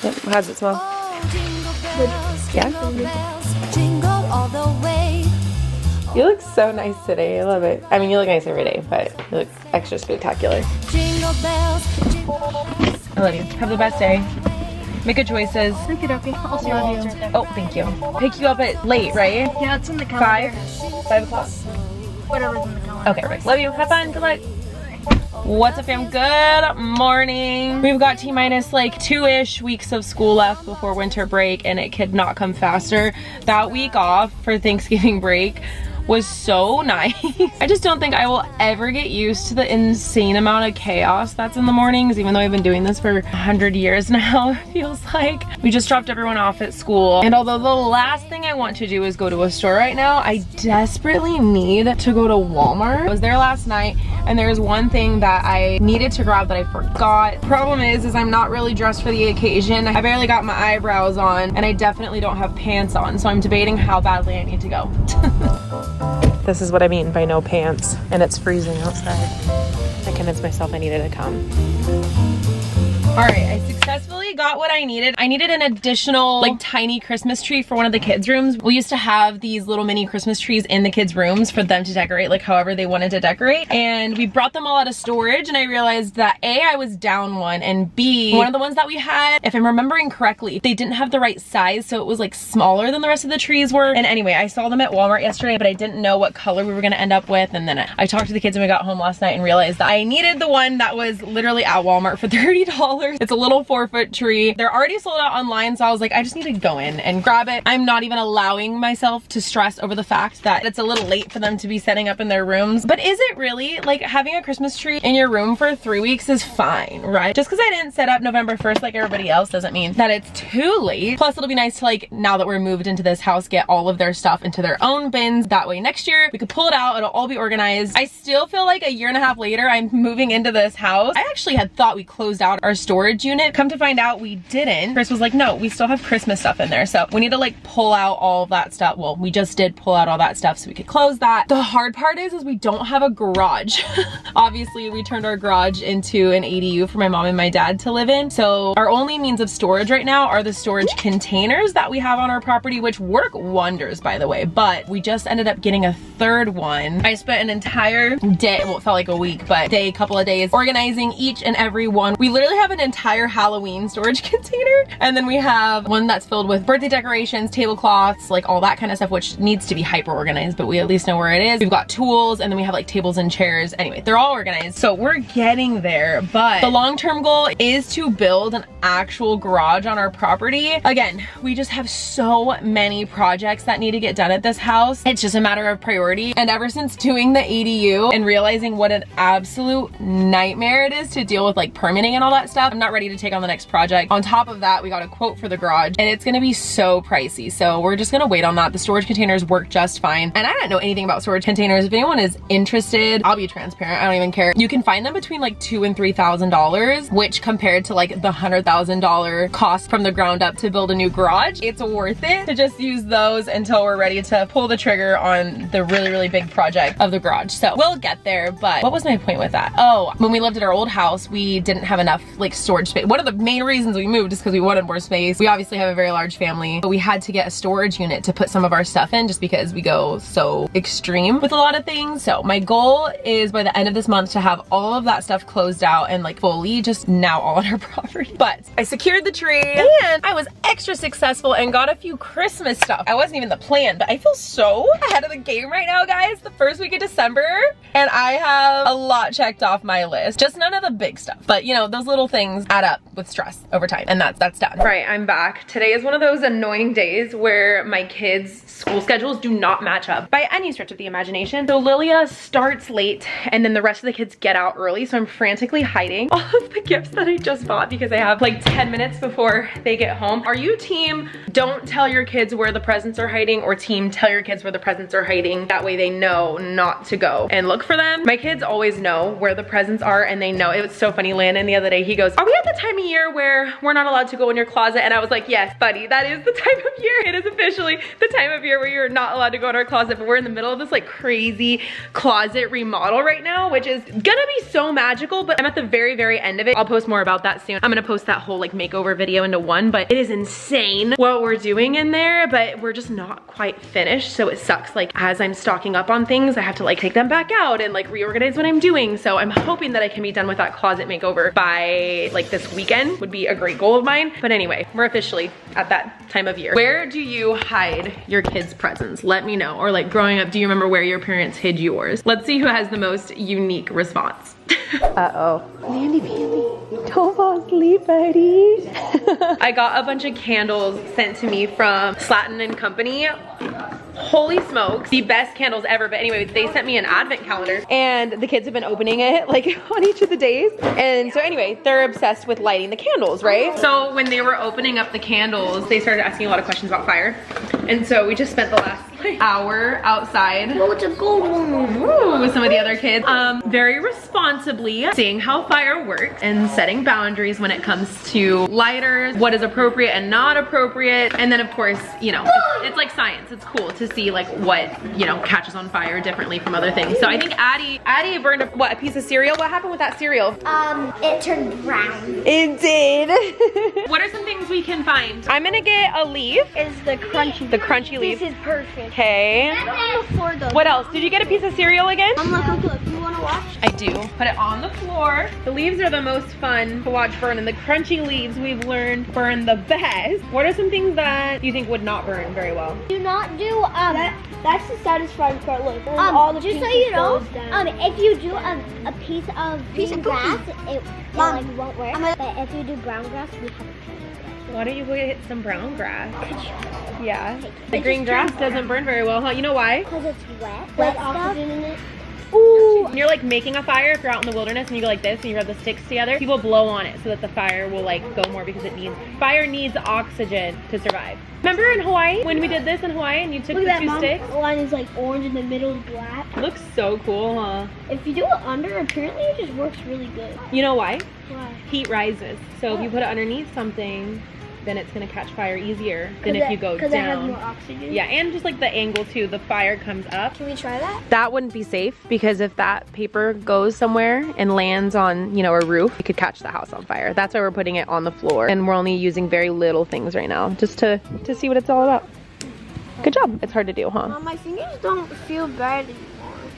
Yep. How does it smell? Yeah. You look so nice today. I love it. I mean, you look nice every day, but you look extra spectacular. I love you. Have the best day. Make good choices. Okay. I'll see you later. Oh, thank you. Pick you up at late, right? Yeah, it's in the calendar. 5 o'clock? Whatever's in the calendar. Okay, perfect. Love you. Have fun. Good luck. What's up, fam? Good morning. We've got T-minus like 2-ish weeks of school left before winter break, and it could not come faster. That week off for Thanksgiving break was so nice. I just don't think I will ever get used to the insane amount of chaos that's in the mornings, even though I've been doing this for 100 years now, it feels like. We just dropped everyone off at school, and although the last thing I want to do is go to a store right now, I desperately need to go to Walmart. I was there last night, and there's one thing that I needed to grab that I forgot. Problem is I'm not really dressed for the occasion. I barely got my eyebrows on, and I definitely don't have pants on, so I'm debating how badly I need to go. This is what I mean by no pants, and it's freezing outside. I convinced myself I needed to come. All right, I successfully got what I needed. I needed an additional like tiny Christmas tree for one of the kids' rooms. We used to have these little mini Christmas trees in the kids' rooms for them to decorate like however they wanted to decorate. And we brought them all out of storage, and I realized that A, I was down one, and B, one of the ones that we had, if I'm remembering correctly, they didn't have the right size, so it was like smaller than the rest of the trees were. And anyway, I saw them at Walmart yesterday, but I didn't know what color we were gonna end up with. And then I talked to the kids when we got home last night and realized that I needed the one that was literally at Walmart for $30. It's a little 4-foot tree. They're already sold out online, so I was like, I just need to go in and grab it. I'm not even allowing myself to stress over the fact that it's a little late for them to be setting up in their rooms. But is it really? Like, having a Christmas tree in your room for 3 weeks is fine, right? Just because I didn't set up November 1st like everybody else doesn't mean that it's too late. Plus, it'll be nice to, like, now that we're moved into this house, get all of their stuff into their own bins. That way next year we could pull it out, it'll all be organized. I still feel like a year and a half later I'm moving into this house. I actually had thought we closed out our storage unit. Come to find out we didn't. Chris was like, no, we still have Christmas stuff in there, so we need to like pull out all of that stuff. Well, we just did pull out all that stuff so we could close that. The hard part is we don't have a garage. Obviously, we turned our garage into an ADU for my mom and my dad to live in, so our only means of storage right now are the storage containers that we have on our property, which work wonders, by the way, but we just ended up getting a third one. I spent an entire day, well, it felt like a week, but couple of days organizing each and every one. We literally have an entire Halloween storage container, and then we have one that's filled with birthday decorations, tablecloths, like all that kind of stuff, which needs to be hyper organized, but we at least know where it is. We've got tools, and then we have like tables and chairs. Anyway, they're all organized, so we're getting there. But the long-term goal is to build an actual garage on our property. Again, we just have so many projects that need to get done at this house. It's just a matter of priority, and ever since doing the ADU and realizing what an absolute nightmare it is to deal with like permitting and all that stuff, I'm not ready to take on the next project. On top of that, we got a quote for the garage, and it's gonna be so pricey, so we're just gonna wait on that. The storage containers work just fine, and I don't know anything about storage containers. If anyone is interested, I'll be transparent, I don't even care. You can find them between like $2,000 and $3,000, which compared to like the $100,000 cost from the ground up to build a new garage, it's worth it to just use those until we're ready to pull the trigger on the really big project of the garage. So we'll get there. But what was my point with that? Oh, when we lived at our old house, we didn't have enough like storage space. One of the main reasons we moved is because we wanted more space. We obviously have a very large family, but we had to get a storage unit to put some of our stuff in just because we go so extreme with a lot of things. So my goal is by the end of this month to have all of that stuff closed out and like fully just now all on our property. But I secured the tree, and I was extra successful and got a few Christmas stuff. I wasn't even the plan, but I feel so ahead of the game right now, guys. The first week of December, and I have a lot checked off my list. Just none of the big stuff, but you know, those little things add up with stress over time, and that's done. All right, I'm back. Today is one of those annoying days where my kids' school schedules do not match up by any stretch of the imagination. So Lilia starts late, and then the rest of the kids get out early, so I'm frantically hiding all of the gifts that I just bought because I have like 10 minutes before they get home. Are you team don't tell your kids where the presents are hiding, or team tell your kids where the presents are hiding? That way they know not to go and look for them. My kids always know where the presents are, and they know. It was so funny, Landon the other day, he goes, are we at the time of year where we're not allowed to go in your closet? And I was like, yes, buddy, that is the time of year. It is officially the time of year where you're not allowed to go in our closet, but we're in the middle of this like crazy closet remodel right now, which is gonna be so magical, but I'm at the very, very end of it. I'll post more about that soon. I'm gonna post that whole like makeover video into one, but it is insane what we're doing in there, but we're just not quite finished, so it sucks. Like as I'm stocking up on things, I have to like take them back out and like reorganize what I'm doing. So I'm hoping that I can be done with that closet makeover by like this weekend, would be a great goal of mine. But anyway, we're officially at that time of year. Where do you hide your kids' presents? Let me know. Or like growing up, do you remember where your parents hid yours? Let's see who has the most unique response. Uh-oh. Landy Pandy, don't fall asleep, buddy. I got a bunch of candles sent to me from Landen and Company. Holy smokes, the best candles ever. But anyway, they sent me an advent calendar and the kids have been opening it like on each of the days. And so anyway, they're obsessed with lighting the candles, right? So when they were opening up the candles, they started asking a lot of questions about fire. And so we just spent the last like hour outside. Oh, it's a gold one. Ooh, with some of the other kids. Very responsibly seeing how fire works and setting boundaries when it comes to lighters, what is appropriate and not appropriate. And then of course, you know, it's like science. It's cool to see like what, you know, catches on fire differently from other things. So I think Addie burned a piece of cereal. What happened with that cereal? It turned brown. It did. What are some things we can find? I'm gonna get a leaf. Is the crunchy. The crunchy leaf. This is perfect. Okay. On the floor though. What else? Did you get a piece of cereal again? Look. You wanna watch? I do. Put it on the floor. The leaves are the most fun to watch burn, and the crunchy leaves we've learned burn the best. What are some things that you think would not burn very well? Do not do That's the satisfying part. Look, all the just so you know, goes down. if you do a piece of green grass, it like won't work. But if you do brown grass, we have a piece. Why don't you go get some brown grass? Yeah. The It green just grass turns doesn't burn very well, huh? You know why? Because it's wet. Wet stuff. oxygen in it. Ooh. When you're like making a fire, if you're out in the wilderness and you go like this and you rub the sticks together, people blow on it so that the fire will like go more, because fire needs oxygen to survive. Remember in Hawaii when we did this in Hawaii and you took Look the at that, two Mom. sticks? The line is like orange in the middle is black. Looks so cool, huh? If you do it under, apparently it just works really good. You know why? Why? Heat rises. So if you put it underneath something, then it's gonna catch fire easier than if you go Because it has down. more oxygen? Yeah, and just like the angle too, the fire comes up. Can we try that? That wouldn't be safe, because if that paper goes somewhere and lands on, you know, a roof, it could catch the house on fire. That's why we're putting it on the floor. And we're only using very little things right now, just to see what it's all about. Good job. It's hard to do, huh? My fingers don't feel bad anymore.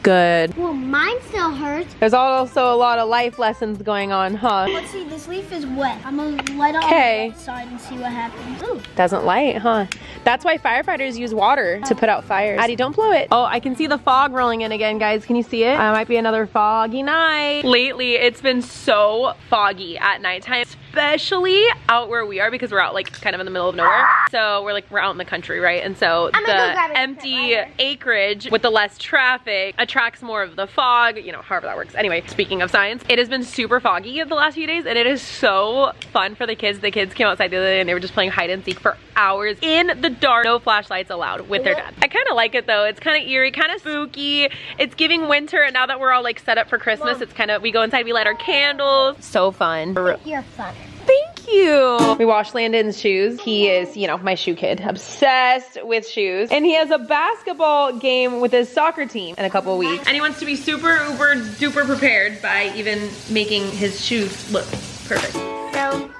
Good. Well, mine still hurts. There's also a lot of life lessons going on, huh? Let's see, this leaf is wet. I'm gonna light it on the Okay. wet side and see what happens. Ooh. Doesn't light, huh? That's why firefighters use water to put out fires. Addie, don't blow it. Oh, I can see the fog rolling in again, guys. Can you see it? Might be another foggy night. Lately, it's been so foggy at nighttime, especially out where we are, because we're out like kind of in the middle of nowhere. So we're out in the country, right? And so the empty acreage with the less traffic attracts more of the fog, you know, however that works. Anyway, speaking of science, it has been super foggy the last few days, and it is so fun for the kids. The kids came outside the other day and they were just playing hide and seek for hours in the dark. No flashlights allowed with their dad. I kind of like it though. It's kind of eerie, kind of spooky. It's giving winter, and now that we're all like set up for Christmas, it's kind of, we go inside, we light our candles. So fun. You're fun. Thank you. We washed Landon's shoes. He is, you know, my shoe kid, obsessed with shoes. And he has a basketball game with his soccer team in a couple of weeks. And he wants to be super, uber, duper prepared by even making his shoes look perfect. So,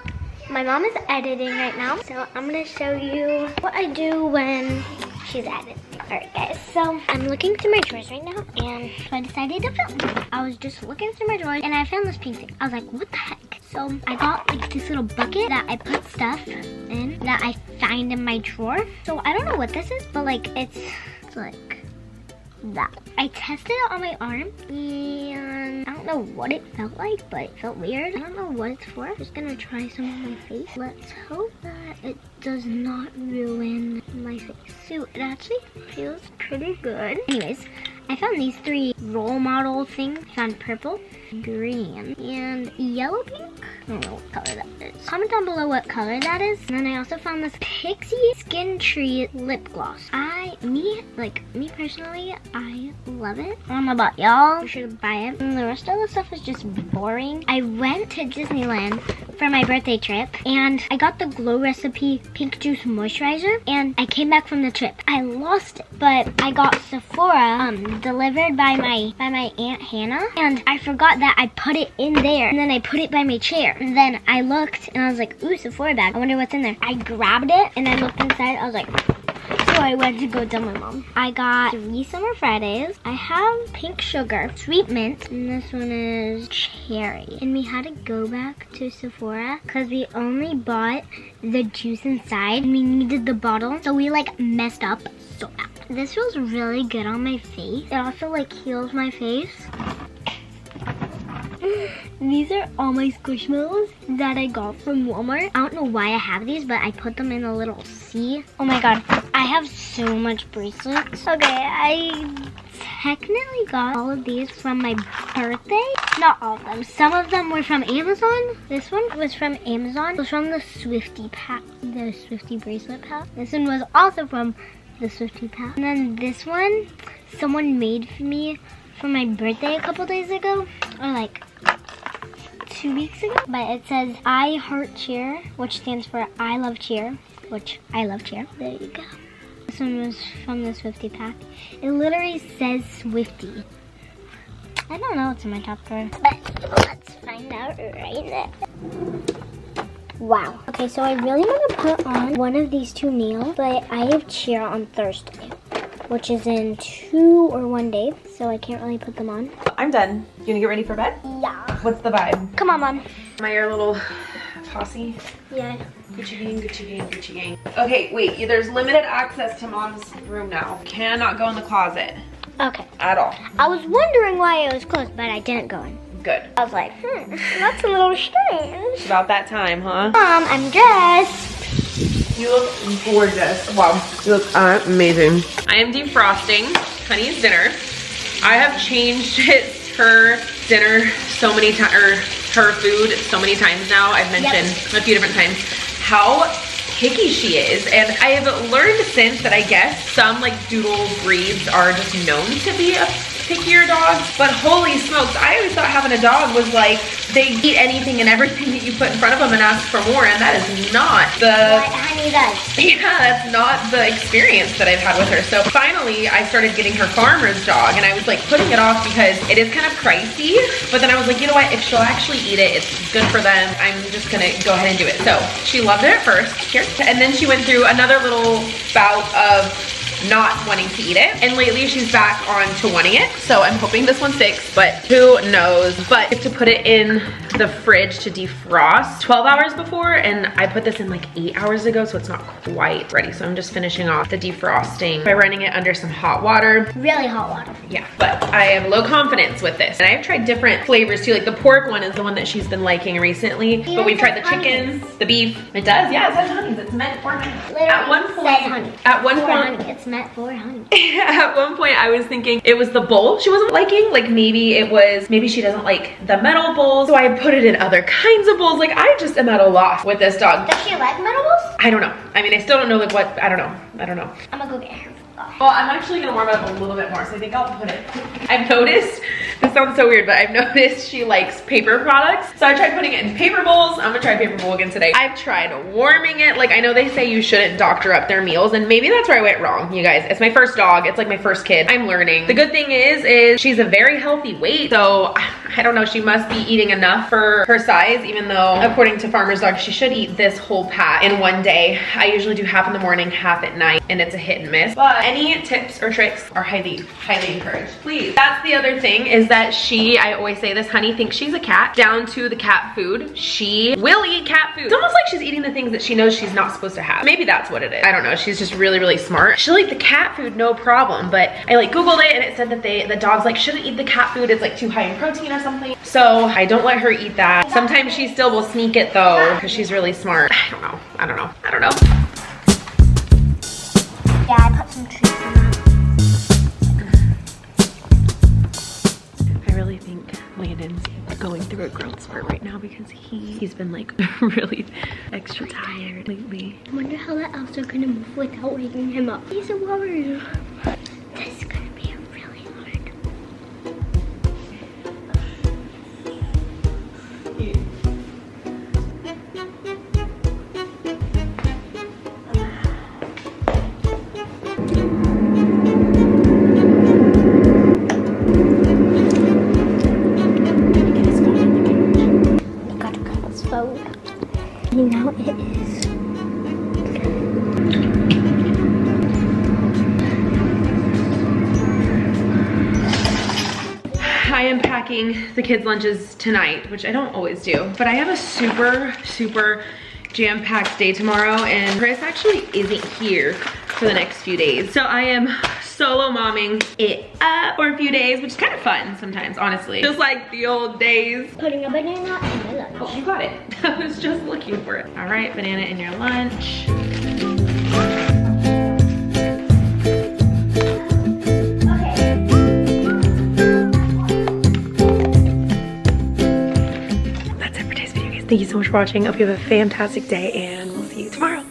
my mom is editing right now. So, I'm gonna show you what I do when she's editing. Alright guys, so I'm looking through my drawers right now, and so I decided to film. I was just looking through my drawers and I found this painting. I was like, what the heck? So I got like this little bucket that I put stuff in that I find in my drawer. So I don't know what this is, but like it's like that. I tested it on my arm and I don't know what it felt like, but it felt weird. I don't know what it's for. I'm just gonna try some on my face. Let's hope that it does not ruin my face. So it actually feels pretty good. Anyways, I found these 3 role model things. I found purple, green, and yellow pink. I don't know what color that is. Comment down below what color that is. And then I also found this Pixie Skin Tree lip gloss. Me personally, I love it. I don't know about y'all. You should buy it. And the rest of the stuff is just boring. I went to Disneyland for my birthday trip, and I got the Glow Recipe Pink Juice Moisturizer, and I came back from the trip. I lost it, but I got Sephora delivered by my Aunt Hannah, and I forgot that I put it in there, and then I put it by my chair. And then I looked, and I was like, ooh, Sephora bag. I wonder what's in there. I grabbed it, and I looked inside. I was like, so I went to go tell my mom. I got 3 Summer Fridays. I have pink sugar, sweet mint, and this one is cherry. And we had to go back to Sephora because we only bought the juice inside and we needed the bottle. So we like messed up so bad. This feels really good on my face. It also like heals my face. These are all my Squishmallows that I got from Walmart. I don't know why I have these, but I put them in a little C. Oh my god, I have so much bracelets. Okay, I technically got all of these from my birthday. Not all of them. Some of them were from Amazon. This one was from Amazon. It was from the Swiftie pack, the Swiftie bracelet pack. This one was also from the Swiftie pack. And then this one, someone made for me for my birthday a couple days ago, or like 2 weeks ago. But it says I Heart Cheer, which stands for I Love Cheer, which I love cheer. There you go. This one was from the Swiftie pack. It literally says Swiftie. I don't know what's in my top drawer, but let's find out right now. Wow. Okay, so I really want to put on one of these 2 nails, but I have cheer on Thursday, which is in 2 or 1 day, so I can't really put them on. I'm done. You gonna get ready for bed? Yeah. What's the vibe? Come on, Mom. Am I your little posse? Yeah. Gucci gang, Gucci gang, Gucci gang. Okay, wait, there's limited access to Mom's room now. Cannot go in the closet. Okay. At all. I was wondering why it was closed, but I didn't go in. Good. I was like, that's a little strange. It's about that time, huh? Mom, I'm dressed. You look gorgeous. Wow, you look amazing. I am defrosting Honey's dinner. I have changed her dinner so many times, or her food so many times now. I've mentioned a few different times how picky she is, and I have learned since that I guess some like doodle breeds are just known to be pickier dogs, but holy smokes, I always thought having a dog was like they eat anything and everything that you put in front of them and ask for more, and that is not the What Honey does. Yeah, that's not the experience that I've had with her. So finally I started getting her farmer's dog, and I was like putting it off because it is kind of pricey, but then I was like, you know what, if she'll actually eat it, it's good for them, I'm just gonna go ahead and do it. So she loved it at first, and then she went through another little bout of not wanting to eat it, and lately she's back on to wanting it, so I'm hoping this one sticks, but who knows. But to put it in the fridge to defrost 12 hours before, and I put this in like 8 hours ago, so it's not quite ready. So I'm just finishing off the defrosting by running it under some hot water. Really hot water. Yeah, but I have low confidence with this, and I've tried different flavors too. Like the pork one is the one that she's been liking recently, but we've tried the chickens, the beef. It does, yeah, it says honeys. It's meant for honey. Literally At one point, honey. At one For point, honey. It's meant for honey. at one point I was thinking it was the bowl she wasn't liking. Like maybe she doesn't like the metal bowls, so I put it in other kinds of bowls. Like I just am at a loss with this dog. Does she like metal bowls? I don't know. I mean, I still don't know like what, I don't know. I'm gonna go get her. Well, I'm actually gonna warm it up a little bit more, so I think I'll put it. I've noticed, this sounds so weird, but I've noticed she likes paper products. So I tried putting it in paper bowls. I'm gonna try paper bowl again today. I've tried warming it. Like I know they say you shouldn't doctor up their meals, and maybe that's where I went wrong, you guys. It's my first dog. It's like my first kid. I'm learning. The good thing is she's a very healthy weight. So I don't know, she must be eating enough for her size, even though according to Farmer's Dog, she should eat this whole pack in 1 day. I usually do half in the morning, half at night, and it's a hit and miss. But any tips or tricks are highly encouraged, please. That's the other thing, is that I always say this, Honey thinks she's a cat, down to the cat food. She will eat cat food. It's almost like she's eating the things that she knows she's not supposed to have. Maybe that's what it is. I don't know, she's just really smart. She'll eat the cat food, no problem, but I like Googled it and it said that the dogs like shouldn't eat the cat food. It's like too high in protein or something. So I don't let her eat that. Sometimes she still will sneak it though, because she's really smart. I don't know. Yeah, I put some treats in that. I think Landon's going through a growth spurt right now because he's been like really extra tired lately. I wonder how the elves are gonna move without waking him up. He's a warrior. This is gonna be really hard. Gotta grab his phone. And now it is. I am packing the kids' lunches tonight, which I don't always do, but I have a super jam-packed day tomorrow, and Chris actually isn't here for the next few days. So I am solo momming it up for a few days, which is kind of fun sometimes, honestly. Just like the old days. Putting a banana in my lunch. Oh, you got it. I was just looking for it. All right, banana in your lunch. That's it for today's video, guys. Thank you so much for watching. I hope you have a fantastic day, and we'll see you tomorrow.